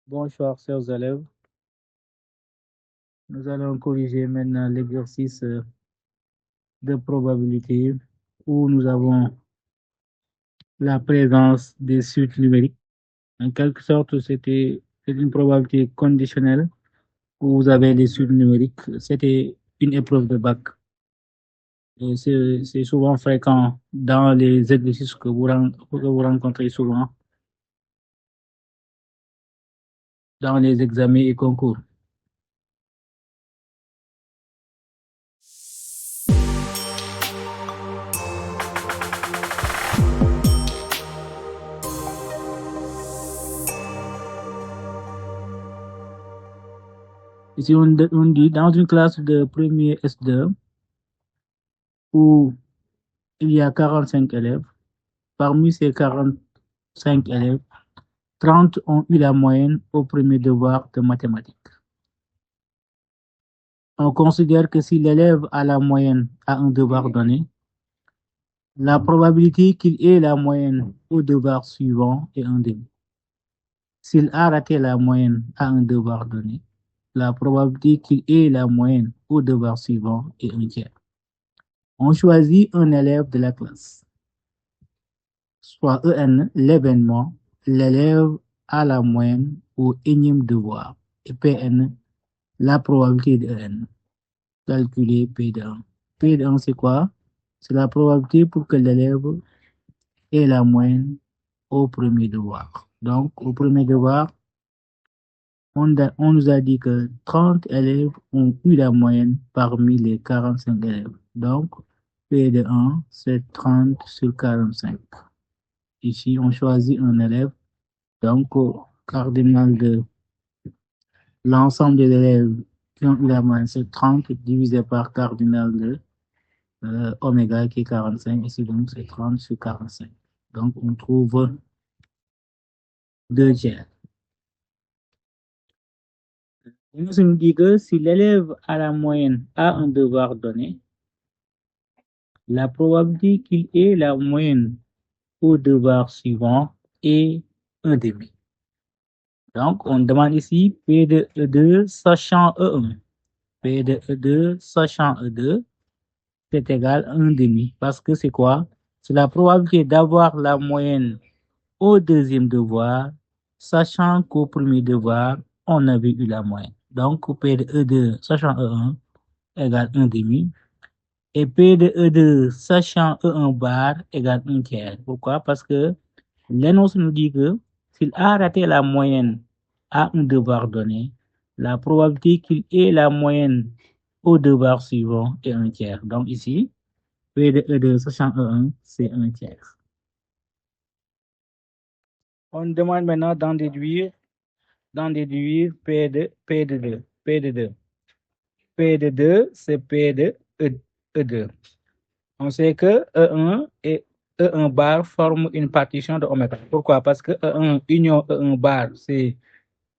Bonsoir, chers élèves. Nous allons corriger maintenant l'exercice de probabilité où nous avons la présence des suites numériques. En quelque sorte, c'est une probabilité conditionnelle où vous avez des suites numériques. C'était une épreuve de bac. Et c'est souvent fréquent dans les exercices que vous rencontrez souvent dans les examens et concours. Ici, on dit dans une classe de premier S2 où il y a 45 élèves. Parmi ces 45 élèves, 30 ont eu la moyenne au premier devoir de mathématiques. On considère que si l'élève a la moyenne à un devoir donné, la probabilité qu'il ait la moyenne au devoir suivant est 1/2. S'il a raté la moyenne à un devoir donné, la probabilité qu'il ait la moyenne au devoir suivant est 1/3. On choisit un élève de la classe. Soit EN, l'événement, l'élève a la moyenne au énième devoir, et PN, la probabilité de EN. Calculer P de 1. P de 1, c'est quoi? C'est la probabilité pour que l'élève ait la moyenne au premier devoir. Donc, au premier devoir, on nous a dit que 30 élèves ont eu la moyenne parmi les 45 élèves. Donc, P de 1, c'est 30 sur 45. Ici, on choisit un élève. Donc, au cardinal de l'ensemble des élèves qui ont eu la moyenne, c'est 30 divisé par cardinal de oméga qui est 45. Ici, donc, c'est 30 sur 45. Donc, on trouve 2/3. On nous dit que si l'élève a la moyenne à un devoir donné, la probabilité qu'il ait la moyenne au devoir suivant est 1/2. Donc, on demande ici P de E2 sachant E1. P de E2 sachant E2, c'est égal à 1/2. Parce que c'est quoi? C'est la probabilité d'avoir la moyenne au deuxième devoir, sachant qu'au premier devoir, on avait eu la moyenne. Donc, P de E2 sachant E1 égale 1/2. Et P de E2 sachant E1 bar égale 1/3. Pourquoi? Parce que l'énoncé nous dit que s'il a raté la moyenne à un devoir donné, la probabilité qu'il ait la moyenne au devoir suivant est 1/3. Donc ici, P de E2 sachant E1, c'est 1/3. On demande maintenant d'en déduire P de 2. P de 2. P de 2, c'est P de E2. On sait que E1 et E1 bar forment une partition de oméga. Pourquoi? Parce que E1 union E1 bar, c'est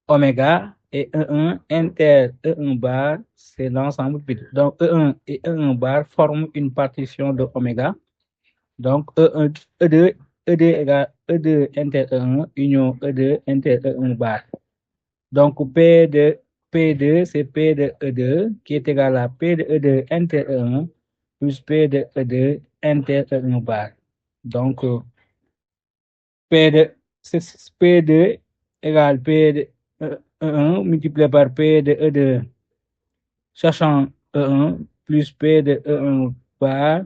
oméga, et E1 inter E1 bar, c'est l'ensemble bit. Donc E1 et E1 bar forment une partition de oméga. Donc E1, E2, E2 égale E2 inter E1 union E2 inter E1 bar. Donc P2, c'est P de E2 qui est égal à P de E2 inter E1 plus P de E2 inter E1 bar. Donc P2 égale P de E1 multiplié par P de E2 sachant E1 plus P de E1 bar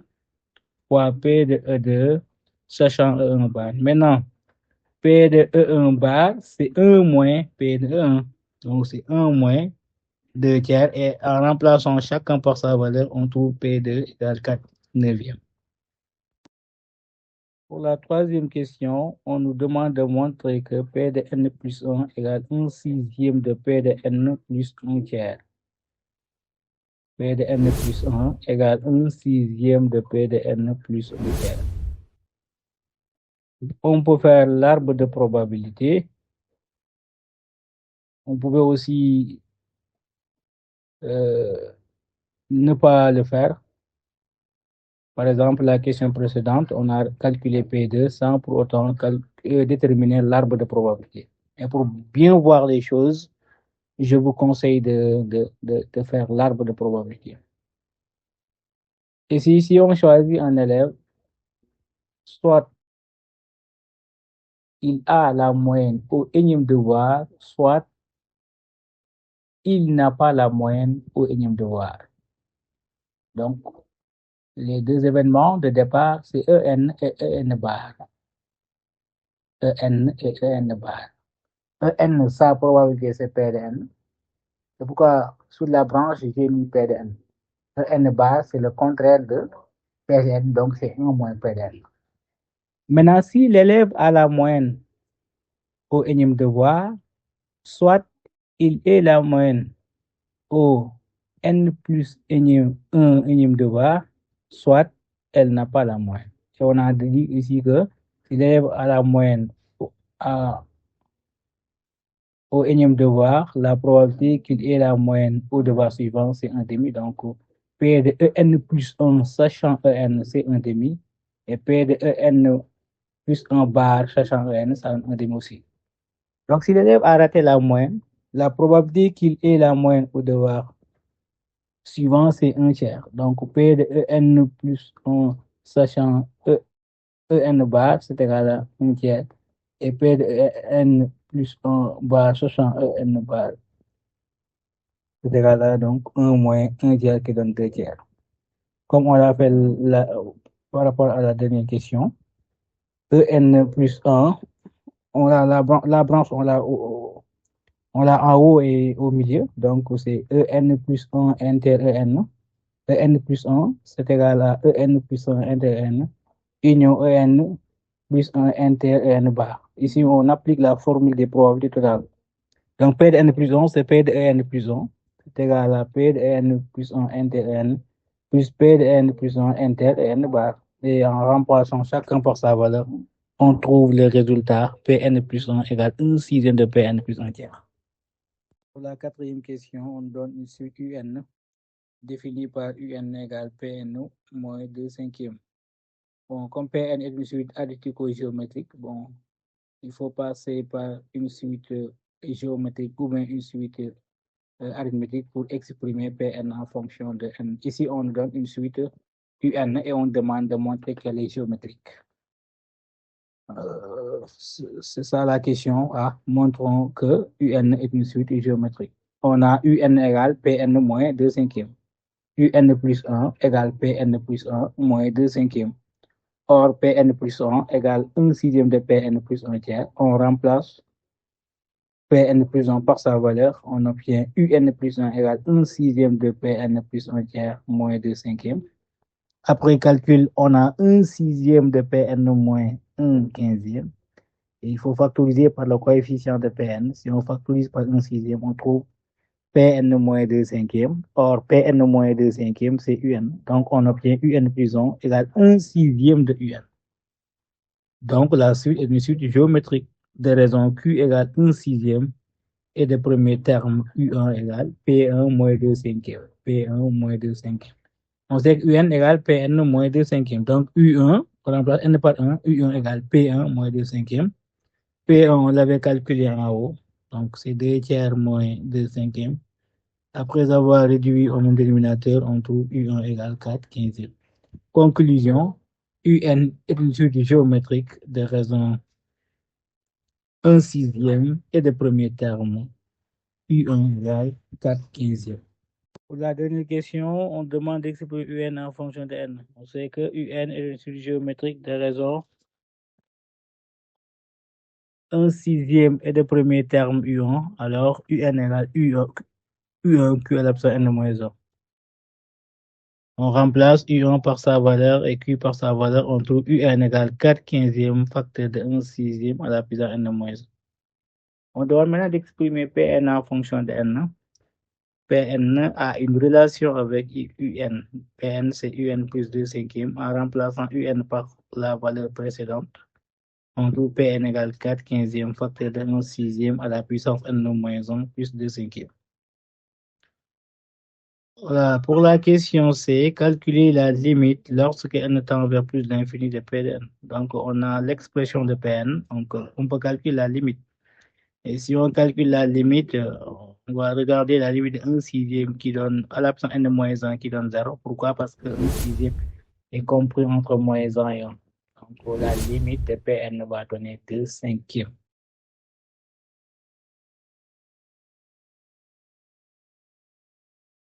fois P de E2 sachant E1 bar. Maintenant, P de E1 bar, c'est 1 moins P de E1. Donc, c'est 1 moins 2/3. Et en remplaçant chacun par sa valeur, on trouve P2 égale 4/9. Pour la troisième question, on nous demande de montrer que P de n plus 1 égale 1/6 de P de n plus 1/3. P de n plus 1 égale 1/6 de P de n plus 1/3. On peut faire l'arbre de probabilité. On pouvait aussi ne pas le faire. Par exemple, la question précédente, on a calculé P2 sans pour autant déterminer l'arbre de probabilité. Et pour bien voir les choses, je vous conseille de faire l'arbre de probabilité. Et si on choisit un élève, soit il a la moyenne au énième devoir, soit il n'a pas la moyenne au énième devoir. Donc, les deux événements de départ, c'est EN et EN bar. EN et EN bar. EN, sa probabilité, c'est P de N. C'est pourquoi sur la branche, j'ai mis P de N. EN bar, c'est le contraire de P de N, donc c'est 1 moins P de N. Maintenant, si l'élève a la moyenne au énième devoir, soit il est la moyenne au N plus énième, 1 énième devoir, soit elle n'a pas la moyenne. Et on a dit ici que si l'élève a la moyenne à, au énième devoir, la probabilité qu'il ait la moyenne au devoir suivant, c'est 1 demi. Donc, P de EN plus 1, sachant EN, c'est 1 demi. Et P de EN plus 1 bar, sachant EN, c'est 1 demi aussi. Donc, si l'élève a raté la moyenne, la probabilité qu'il ait la moyenne au devoir suivant, c'est 1 tiers. Donc, P de EN plus 1, sachant EN bar, c'est égal à 1 tiers. Et P de EN plus 1 bar, sachant EN bar, c'est égal à donc 1 moins 1 tiers qui donne 2 tiers. Comme on l'a fait par rapport à la dernière question, EN plus 1, on a la branche, on l'a en haut et au milieu. Donc, c'est EN plus 1 inter EN. EN plus 1, c'est égal à EN plus 1 inter EN. Union EN plus 1 inter EN bar. Ici, on applique la formule des probabilités totales. Donc, P de N plus 1, c'est P de EN plus 1. C'est égal à P de N plus 1 inter EN plus P de N plus 1 inter EN bar. Et en remplaçant chacun par sa valeur, on trouve le résultat Pn plus 1 égale 1 sixième de Pn plus 1 tiers. Pour la quatrième question, on donne une suite UN définie par UN égale Pn moins 2 cinquièmes. Bon, comme Pn est une suite additico-géométrique, bon, il faut passer par une suite géométrique ou bien une suite arithmétique pour exprimer Pn en fonction de n. Ici, on donne une suite UN et on demande de montrer qu'elle est géométrique. C'est ça la question. Montrons que UN est une suite géométrique. On a UN égale Pn moins 2 cinquièmes. UN plus 1 égale Pn plus 1 moins 2 cinquièmes. Or, Pn plus 1 égale 1 sixième de Pn plus 1 tiers. On remplace Pn plus 1 par sa valeur. On obtient UN plus 1 égale 1 sixième de Pn plus 1 tiers moins 2 cinquièmes. Après calcul, on a 1 sixième de Pn moins 1 quinzième. Et il faut factoriser par le coefficient de Pn. Si on factorise par 1 sixième, on trouve Pn moins 2 cinquièmes. Or, Pn moins 2 cinquièmes, c'est UN. Donc, on obtient UN plus 1 égale 1 sixième de UN. Donc, la suite est une suite géométrique de raison Q égale 1 sixième et de premier terme U1 égale P1 moins 2 cinquièmes. P1 moins 2 cinquièmes. On sait que UN égale Pn moins 2 cinquièmes. Donc, U1, on remplace N par 1, U1 égale P1 moins 2 cinquièmes. P1, on l'avait calculé en haut. Donc, c'est 2 tiers moins 2 cinquièmes. Après avoir réduit au même dénominateur, on trouve U1 égale 4 quinzièmes. Conclusion, UN est une suite géométrique de raison 1 sixième et de premier terme. U1 égale 4 quinzièmes. Pour la dernière question, on demande d'exprimer UN en fonction de N. On sait que UN est une suite géométrique de raison 1 sixième et de premier terme U1. Alors, UN égale U1 Q à l'absence N moins 1. On remplace U1 par sa valeur et Q par sa valeur. On trouve UN égale 4 quinzièmes facteur de 1 sixième à la puissance N moins 1. On doit maintenant d'exprimer Pn en fonction de N. Pn a une relation avec UN. Pn, c'est UN plus 2 cinquièmes. En remplaçant UN par la valeur précédente, on trouve Pn égale 4 quinzièmes facteur de 1 sixième à la puissance N moins 1 plus 2 cinquièmes. Voilà, pour la question C, calculer la limite lorsque n tend vers plus l'infini de Pn. Donc, on a l'expression de Pn, donc on peut calculer la limite. Et si on calcule la limite, on va regarder la limite de 1 sixième qui donne, à l'absence n de moins 1 qui donne 0. Pourquoi? Parce que 1 sixième est compris entre moins 1 et 1. Donc la limite de Pn va donner 2 cinquièmes.